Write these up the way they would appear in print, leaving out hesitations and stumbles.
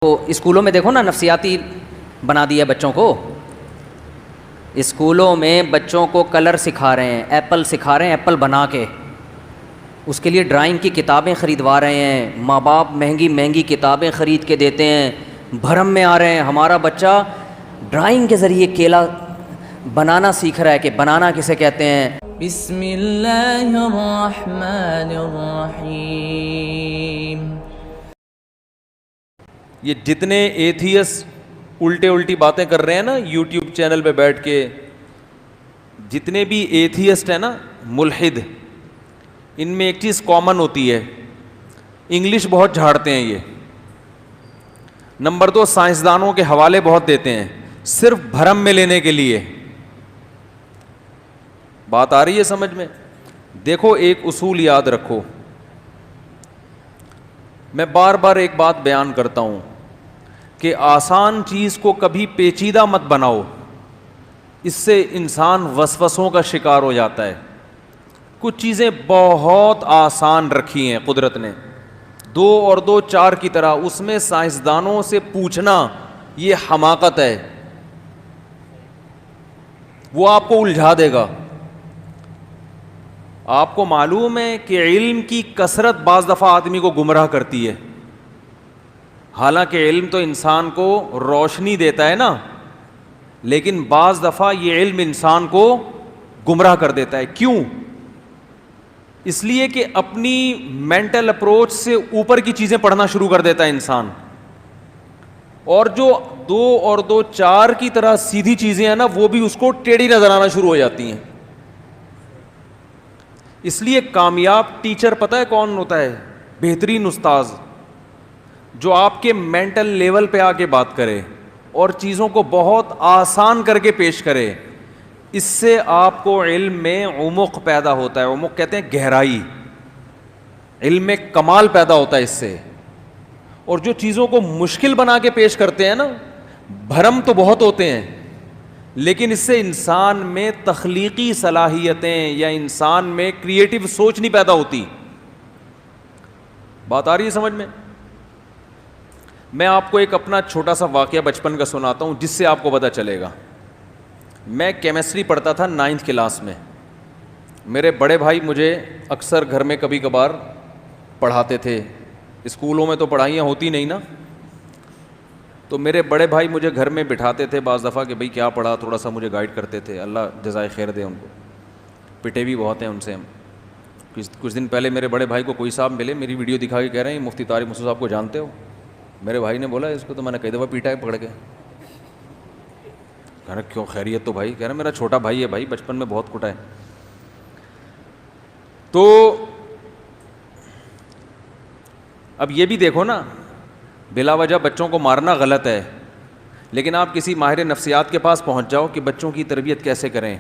تو اسکولوں میں دیکھو نا نفسیاتی بنا دیا بچوں کو. اسکولوں میں بچوں کو کلر سکھا رہے ہیں, ایپل سکھا رہے ہیں, ایپل بنا کے. اس کے لیے ڈرائنگ کی کتابیں خریدوا رہے ہیں, ماں باپ مہنگی مہنگی کتابیں خرید کے دیتے ہیں. بھرم میں آ رہے ہیں ہمارا بچہ ڈرائنگ کے ذریعے کیلا بنانا سیکھ رہا ہے کہ بنانا کسے کہتے ہیں. بسم اللہ الرحمن الرحیم. یہ جتنے ایتھیس الٹی باتیں کر رہے ہیں نا یوٹیوب چینل پہ بیٹھ کے, جتنے بھی ایتھیسٹ ہیں نا ملحد, ان میں ایک چیز کامن ہوتی ہے, انگلش بہت جھاڑتے ہیں یہ. نمبر 2, سائنسدانوں کے حوالے بہت دیتے ہیں صرف بھرم میں لینے کے لیے. بات آ رہی ہے سمجھ میں؟ دیکھو ایک اصول یاد رکھو, میں بار بار ایک بات بیان کرتا ہوں کہ آسان چیز کو کبھی پیچیدہ مت بناؤ, اس سے انسان وسوسوں کا شکار ہو جاتا ہے. کچھ چیزیں بہت آسان رکھی ہیں قدرت نے, 2 اور 2 4 کی طرح. اس میں سائنسدانوں سے پوچھنا یہ حماقت ہے, وہ آپ کو الجھا دے گا. آپ کو معلوم ہے کہ علم کی کثرت بعض دفعہ آدمی کو گمراہ کرتی ہے. حالانکہ علم تو انسان کو روشنی دیتا ہے نا, لیکن بعض دفعہ یہ علم انسان کو گمراہ کر دیتا ہے. کیوں؟ اس لیے کہ اپنی مینٹل اپروچ سے اوپر کی چیزیں پڑھنا شروع کر دیتا ہے انسان, اور جو 2 اور 2 4 کی طرح سیدھی چیزیں ہیں نا وہ بھی اس کو ٹیڑھی نظر آنا شروع ہو جاتی ہیں. اس لیے کامیاب ٹیچر پتہ ہے کون ہوتا ہے؟ بہترین استاذ, جو آپ کے مینٹل لیول پہ آ کے بات کرے اور چیزوں کو بہت آسان کر کے پیش کرے. اس سے آپ کو علم میں عمق پیدا ہوتا ہے. عمق کہتے ہیں گہرائی, علم میں کمال پیدا ہوتا ہے اس سے. اور جو چیزوں کو مشکل بنا کے پیش کرتے ہیں نا, بھرم تو بہت ہوتے ہیں, لیکن اس سے انسان میں تخلیقی صلاحیتیں یا انسان میں کریٹو سوچ نہیں پیدا ہوتی. بات آ رہی ہے سمجھ میں؟ میں آپ کو ایک اپنا چھوٹا سا واقعہ بچپن کا سناتا ہوں جس سے آپ کو پتہ چلے گا. میں کیمسٹری پڑھتا تھا 9th کلاس میں. میرے بڑے بھائی مجھے اکثر گھر میں کبھی کبھار پڑھاتے تھے. اسکولوں میں تو پڑھائیاں ہوتی نہیں نا, تو میرے بڑے بھائی مجھے گھر میں بٹھاتے تھے بعض دفعہ کہ بھئی کیا پڑھا, تھوڑا سا مجھے گائیڈ کرتے تھے. اللہ جزائے خیر دے ان کو, پٹے بھی بہت ہیں ان سے ہم. کچھ دن پہلے میرے بڑے بھائی کو کوئی صاحب ملے, میری ویڈیو دکھا کے کہہ رہے ہیں مفتی طارق مسعود صاحب کو جانتے ہو؟ میرے بھائی نے بولا اس کو تو میں نے کئی دفعہ پیٹا ہے پکڑ کے. کہہ رہا کیوں خیریت؟ تو بھائی کہہ رہا میرا چھوٹا بھائی ہے بھائی, بچپن میں بہت کٹا ہے. تو اب یہ بھی دیکھو نا, بلا وجہ بچوں کو مارنا غلط ہے, لیکن آپ کسی ماہر نفسیات کے پاس پہنچ جاؤ کہ بچوں کی تربیت کیسے کریں,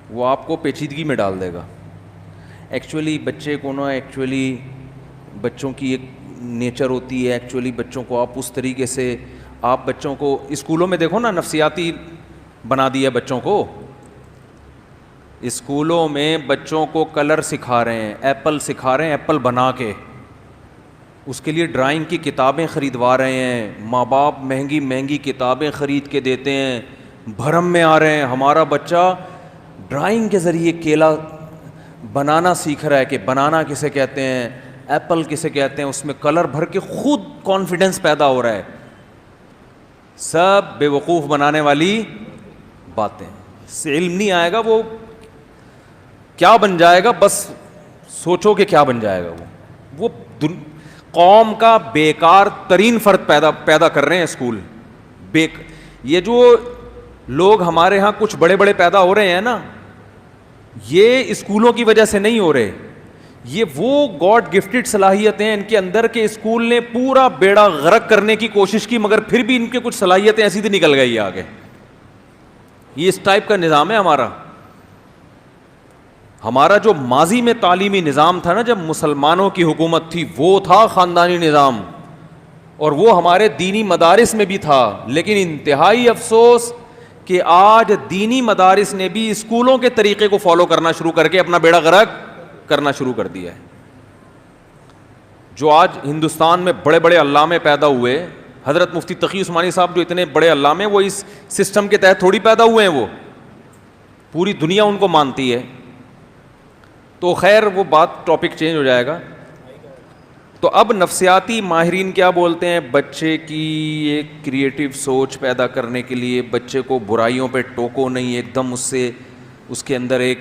وہ آپ کو پیچیدگی میں ڈال دے گا. ایکچولی بچے کو نا, ایکچولی بچوں کی ایک نیچر ہوتی ہے, ایکچولی بچوں کو آپ اس طریقے سے, آپ بچوں کو اسکولوں میں دیکھو نا نفسیاتی بنا دیا بچوں کو. اسکولوں میں بچوں کو کلر سکھا رہے ہیں, ایپل سکھا رہے ہیں, ایپل بنا کے. اس کے لیے ڈرائنگ کی کتابیں خریدوا رہے ہیں, ماں باپ مہنگی مہنگی کتابیں خرید کے دیتے ہیں. بھرم میں آ رہے ہیں ہمارا بچہ ڈرائنگ کے ذریعے کیلا بنانا سیکھ رہا ہے کہ بنانا کسے کہتے ہیں, ایپل کسے کہتے ہیں. اس میں کلر بھر کے خود کانفیڈنس پیدا ہو رہا ہے. سب بے وقوف بنانے والی باتیں. سے علم نہیں آئے گا, وہ کیا بن جائے گا بس سوچو کہ کیا بن جائے گا. وہ قوم کا بیکار ترین فرد پیدا کر رہے ہیں اسکول. یہ جو لوگ ہمارے ہاں کچھ بڑے بڑے پیدا ہو رہے ہیں نا, یہ اسکولوں کی وجہ سے نہیں ہو رہے. یہ وہ گاڈ گفٹڈ صلاحیتیں ان کے اندر کہ اسکول نے پورا بیڑا غرق کرنے کی کوشش کی, مگر پھر بھی ان کے کچھ صلاحیتیں ایسی تھی نکل گئی آگے. یہ اس ٹائپ کا نظام ہے ہمارا جو ماضی میں تعلیمی نظام تھا نا, جب مسلمانوں کی حکومت تھی, وہ تھا خاندانی نظام, اور وہ ہمارے دینی مدارس میں بھی تھا. لیکن انتہائی افسوس کہ آج دینی مدارس نے بھی اسکولوں کے طریقے کو فالو کرنا شروع کر کے اپنا بیڑا غرق کرنا شروع کر دیا ہے. جو آج ہندوستان میں بڑے بڑے علامے پیدا ہوئے, حضرت مفتی تقی عثمانی صاحب جو اتنے بڑے علامے, وہ اس سسٹم کے تحت تھوڑی پیدا ہوئے ہیں, وہ پوری دنیا ان کو مانتی ہے. تو خیر وہ بات, ٹاپک چینج ہو جائے گا. تو اب نفسیاتی ماہرین کیا بولتے ہیں, بچے کی ایک کریٹیو سوچ پیدا کرنے کے لیے بچے کو برائیوں پہ ٹوکو نہیں, ایک دم اس سے اس کے اندر ایک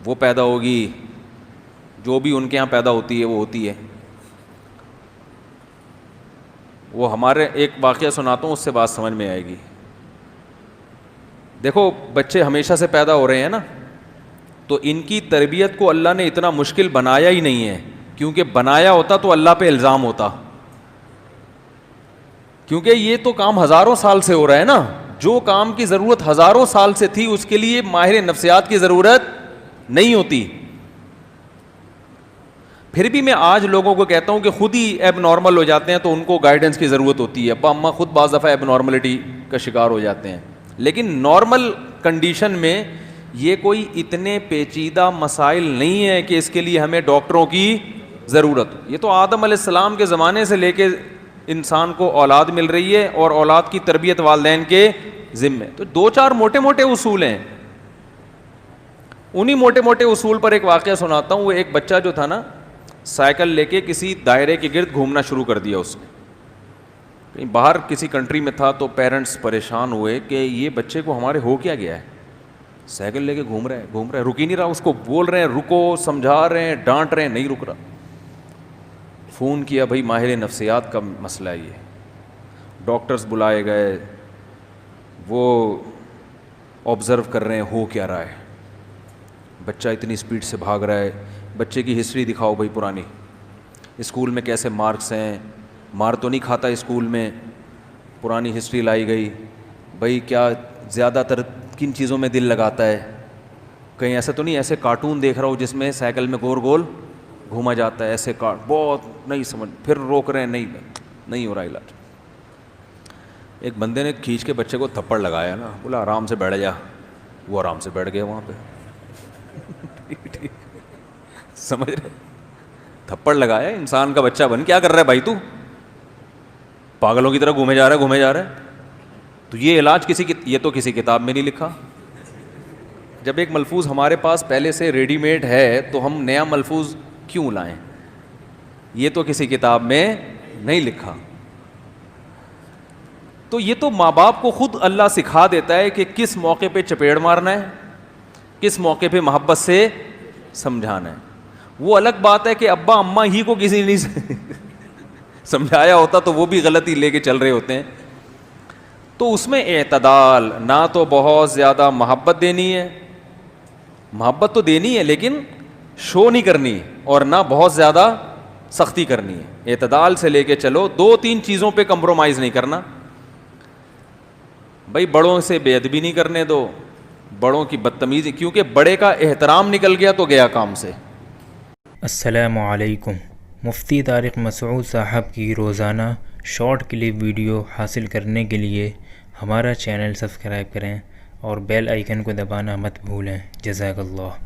وہ پیدا ہوگی, جو بھی ان کے یہاں پیدا ہوتی ہے وہ ہوتی ہے. وہ ہمارے ایک واقعہ سناتا ہوں, اس سے بات سمجھ میں آئے گی. دیکھو بچے ہمیشہ سے پیدا ہو رہے ہیں نا, تو ان کی تربیت کو اللہ نے اتنا مشکل بنایا ہی نہیں ہے, کیونکہ بنایا ہوتا تو اللہ پہ الزام ہوتا, کیونکہ یہ تو کام ہزاروں سال سے ہو رہا ہے نا. جو کام کی ضرورت ہزاروں سال سے تھی اس کے لیے ماہر نفسیات کی ضرورت نہیں ہوتی. پھر بھی میں آج لوگوں کو کہتا ہوں کہ خود ہی ایب نارمل ہو جاتے ہیں تو ان کو گائیڈنس کی ضرورت ہوتی ہے. ابا اماں خود بعض دفعہ ایب نارملٹی کا شکار ہو جاتے ہیں, لیکن نارمل کنڈیشن میں یہ کوئی اتنے پیچیدہ مسائل نہیں ہے کہ اس کے لیے ہمیں ڈاکٹروں کی ضرورت. یہ تو آدم علیہ السلام کے زمانے سے لے کے انسان کو اولاد مل رہی ہے, اور اولاد کی تربیت والدین کے ذمے. تو دو چار موٹے موٹے اصول ہیں, انہی موٹے موٹے اصول پر ایک واقعہ سناتا ہوں. وہ ایک بچہ جو تھا نا, سائیکل لے کے کسی دائرے کے گرد گھومنا شروع کر دیا اس نے. کہیں باہر کسی کنٹری میں تھا, تو پیرنٹس پریشان ہوئے کہ یہ بچے کو ہمارے ہو کیا گیا ہے, سائیکل لے کے گھوم رہا ہے, رک ہی نہیں رہا. اس کو بول رہے ہیں رکو, سمجھا رہے ہیں, ڈانٹ رہے ہیں, نہیں رک رہا. فون کیا, بھائی ماہر نفسیات کا مسئلہ ہے یہ. ڈاکٹرز بلائے گئے, وہ آبزرو کر رہے ہیں ہو کیا رہا ہے. بچہ اتنی اسپیڈ سے بھاگ رہا ہے. بچے کی ہسٹری دکھاؤ بھائی پرانی, اسکول میں کیسے مارکس ہیں, مار تو نہیں کھاتا اسکول میں, پرانی ہسٹری لائی گئی. بھائی کیا زیادہ تر کن چیزوں میں دل لگاتا ہے, کہیں ایسا تو نہیں ایسے کارٹون دیکھ رہا ہوں جس میں سائیکل میں گول گول گھوما جاتا ہے, ایسے بہت نہیں سمجھ. پھر روک رہے ہیں, نہیں ہو رہا علاج. ایک بندے نے کھینچ کے بچے کو تھپڑ لگایا نا, بولا آرام سے بیٹھ جا. وہ آرام سے بیٹھ گیا وہاں پہ. سمجھ رہے, تھپڑ لگایا, انسان کا بچہ بن کیا کر رہا ہے بھائی, تو پاگلوں کی طرح گھومے جا رہا ہے. تو یہ علاج یہ تو کسی کتاب میں نہیں لکھا. جب ایک ملفوظ ہمارے پاس پہلے سے ریڈی میڈ ہے تو ہم نیا ملفوظ کیوں لائیں؟ یہ تو کسی کتاب میں نہیں لکھا. تو یہ تو ماں باپ کو خود اللہ سکھا دیتا ہے کہ کس موقع پہ چپیڑ مارنا ہے, کس موقع پہ محبت سے سمجھانا ہے. وہ الگ بات ہے کہ ابا اماں ہی کو کسی نے نہیں سمجھایا ہوتا تو وہ بھی غلطی لے کے چل رہے ہوتے ہیں. تو اس میں اعتدال, نہ تو بہت زیادہ محبت دینی ہے, محبت تو دینی ہے لیکن شو نہیں کرنی, اور نہ بہت زیادہ سختی کرنی ہے. اعتدال سے لے کے چلو, 2-3 چیزوں پہ کمپرومائز نہیں کرنا. بھائی بڑوں سے بے ادبی نہیں کرنے دو, بڑوں کی بدتمیزی, کیونکہ بڑے کا احترام نکل گیا تو گیا کام سے. السلام علیکم. مفتی طارق مسعود صاحب کی روزانہ شارٹ کلپ ویڈیو حاصل کرنے کے لیے ہمارا چینل سبسکرائب کریں اور بیل آئیکن کو دبانا مت بھولیں. جزاک اللہ.